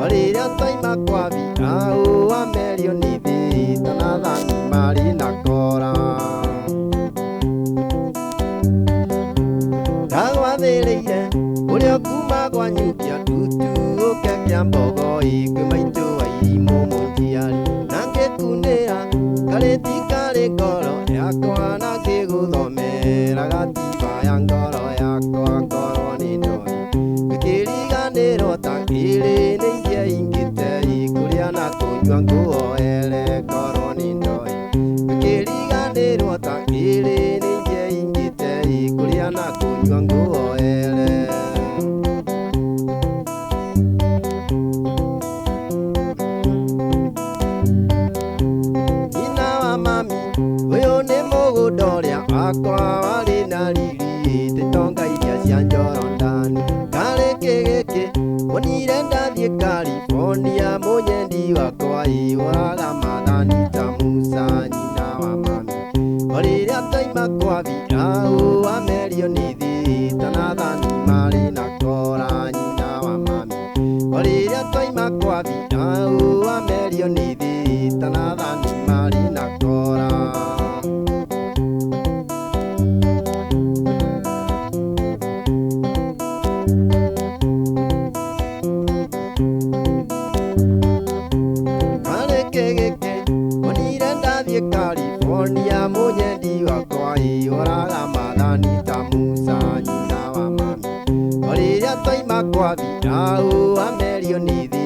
Olira toima kwavi au amerio nithi tanathani mari na kora ndagwathireire uria kuma gwanyukia tutu ukekia mbogo ikwi maitu wa irimu munjiari na ngikunira kariti kari ngoro yakwa na ngiguthomera gatiba ya ngoro yakwa ngoro ni ndoi ngikiriganirwo ta ngiri ni iria ingite ikuria na kunyua nguoere ngoro ni ndoi ngikiriganirwo ta ngiri ni iria ingite ikuria na kunyua nguoere nyina wa mami uyu ni mugunda uria wakwa wari na riri titonga iria cia njoro ndani kariki giki wonire ndathie California munyendi wakwa iuraga mathani ta Musa nyina wa mami oriria toima kwavi au amerio nithi tanathani mari na kora nyina wa mami oriria toima kwavi au amerio nithi tanathani mari na kora California munyendi wakwa iuraga mathani ta Musa nyina wa mami oriria toima kwavi au amerio nithi